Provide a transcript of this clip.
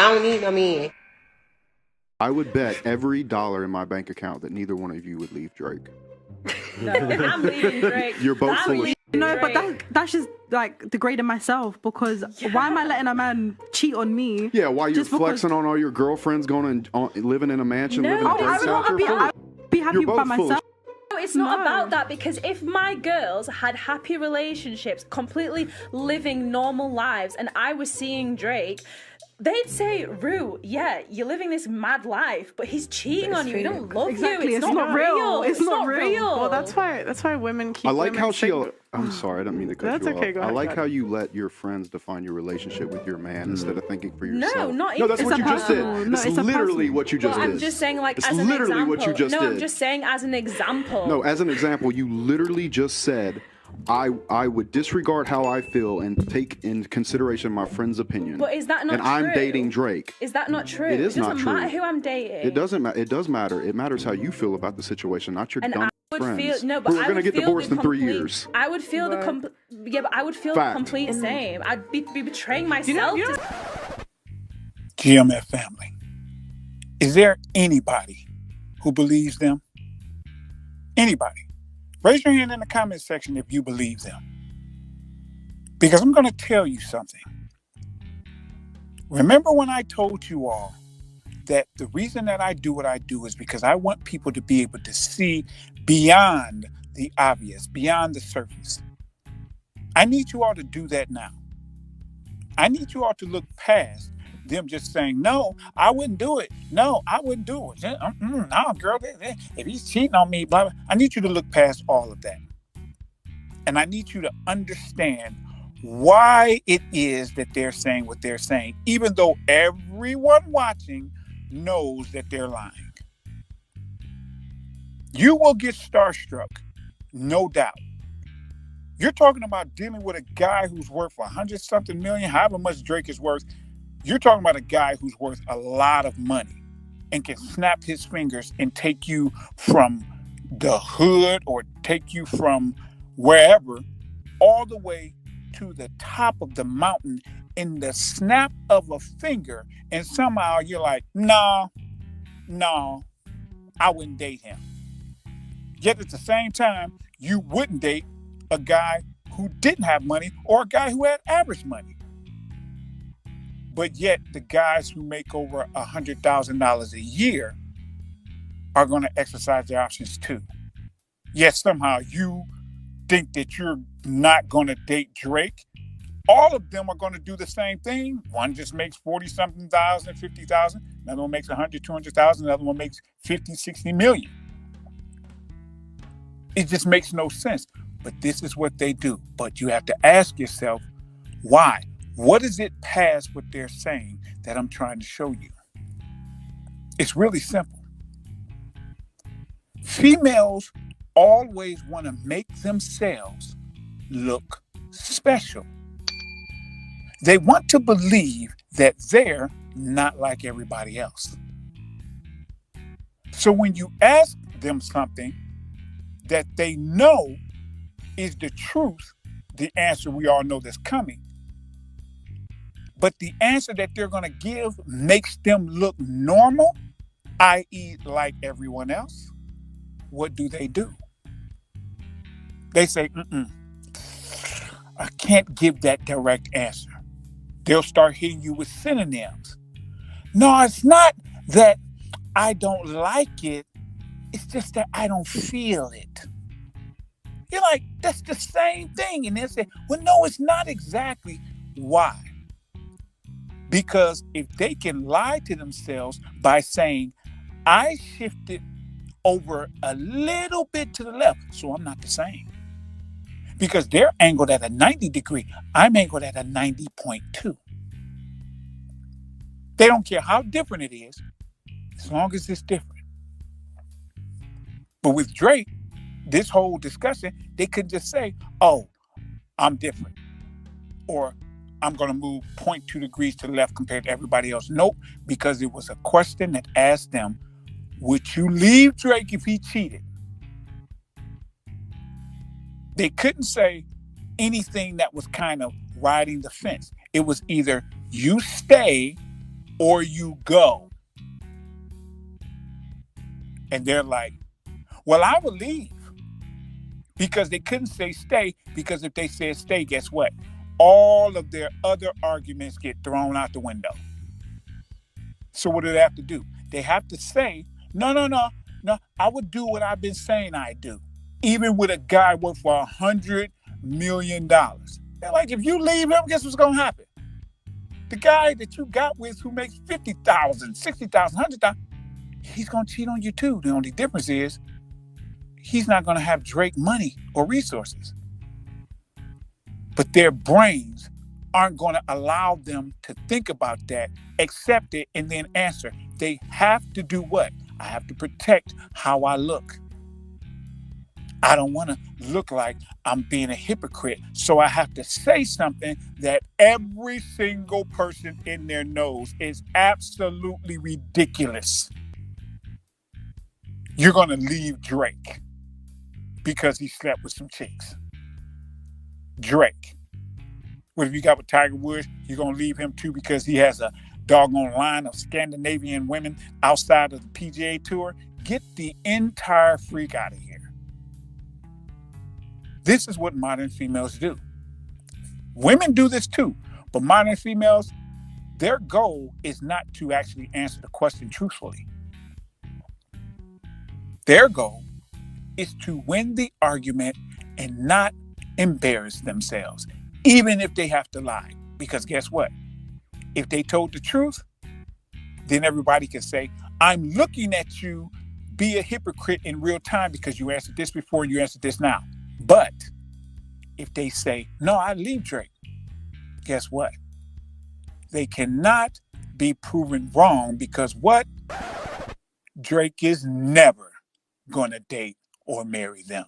I don't need no man. I would bet every dollar in my bank account that neither one of you would leave Drake. No, I'm leaving Drake. You're both full of No, but that's just like degrading myself, because why am I letting a man cheat on me? Yeah, while you're just flexing on all your girlfriends going and living in a mansion, living in No, a Drake I'd be happy by myself. No, it's not about that, because if my girls had happy relationships, completely living normal lives, and I was seeing Drake, they'd say, Rue, yeah, you're living this mad life, but he's cheating on you. He don't love you. It's not real. It's not real. Well, that's why women keep. I like how she. single. I'm sorry, I didn't mean to cut That's you off. okay, go I ahead, like go how ahead. you let your friends define your relationship with your man instead of thinking for yourself. No, not No, even. that's what you just personal. said. No, That's it's a literally personal. what you just Well, did. I'm just saying, like, It's as an literally example. what you just no, did. I'm just saying as an example. No, as an example, you literally just said, I would disregard how I feel and take in consideration my friend's opinion. But is that not and true? I'm dating Drake. Is that not true? It is not doesn't true. matter who I'm dating. It doesn't matter. It does matter. It matters how you feel about the situation, not your And dumb I would friends feel no, but who are I going to would get feel divorced the in 3 complete- years. I would feel but I would feel Fact. the complete same. I'd be betraying myself. You know- GMF family, is there anybody who believes them? Anybody? Raise your hand in the comment section if you believe them. Because I'm going to tell you something. Remember when I told you all that the reason that I do what I do is because I want people to be able to see beyond the obvious, beyond the surface. I need you all to do that now. I need you all to look past them just saying, no, I wouldn't do it. No, I wouldn't do it. No, girl, if he's cheating on me, blah, blah. I need you to look past all of that. And I need you to understand why it is that they're saying what they're saying, even though everyone watching knows that they're lying. You will get starstruck, no doubt. You're talking about dealing with a guy who's worth 100-something million, however much Drake is worth. You're talking about a guy who's worth a lot of money and can snap his fingers and take you from the hood or take you from wherever all the way to the top of the mountain in the snap of a finger, and somehow you're like, no, I wouldn't date him. Yet at the same time, you wouldn't date a guy who didn't have money or a guy who had average money. But yet the guys who make over $100,000 a year are going to exercise their options too. Yet somehow you think that you're not going to date Drake. All of them are going to do the same thing. One just makes 40-something thousand, 50,000. Another one makes 100, 200,000. Another one makes 50, 60 million. It just makes no sense. But this is what they do. But you have to ask yourself, why? What is it past what they're saying that I'm trying to show you? It's really simple. Females always want to make themselves look special. They want to believe that they're not like everybody else. So when you ask them something that they know is the truth, the answer we all know that's coming, but the answer that they're going to give makes them look normal, i.e. like everyone else, what do? They say, I can't give that direct answer. They'll start hitting you with synonyms. No, it's not that I don't like it. It's just that I don't feel it. You're like, that's the same thing. And they'll say, well, no, it's not exactly. Why? Because if they can lie to themselves by saying, I shifted over a little bit to the left, so I'm not the same. Because they're angled at a 90 degree. I'm angled at a 90.2. They don't care how different it is, as long as it's different. But with Drake, this whole discussion, they could just say, oh, I'm different. Or I'm going to move 0.2 degrees to the left compared to everybody else. Nope, because it was a question that asked them, would you leave Drake if he cheated? They couldn't say anything that was kind of riding the fence. It was either you stay or you go. And they're like, well, I would leave. Because they couldn't say stay, because if they said stay, guess what? All of their other arguments get thrown out the window. So what do they have to do? They have to say, no, I would do what I've been saying I do. Even with a guy worth for $100 million. They're like, if you leave him, guess what's going to happen? The guy that you got with who makes $50,000, $60,000, $100,000, he's going to cheat on you too. The only difference is he's not going to have Drake money or resources. But their brains aren't going to allow them to think about that, accept it, and then answer. They have to do what? I have to protect how I look. I don't want to look like I'm being a hypocrite. So I have to say something that every single person in there knows is absolutely ridiculous. You're going to leave Drake because he slept with some chicks. Drake. What if you got with Tiger Woods? You're going to leave him too because he has a doggone line of Scandinavian women outside of the PGA Tour? Get the entire freak out of here. This is what modern females do. Women do this too, but modern females, their goal is not to actually answer the question truthfully. Their goal is to win the argument and not embarrass themselves, even if they have to lie. Because guess what? If they told the truth, then everybody can say, I'm looking at you be a hypocrite in real time because you answered this before and you answered this now. But if they say, no, I leave Drake, guess what? They cannot be proven wrong because what? Drake is never going to date or marry them.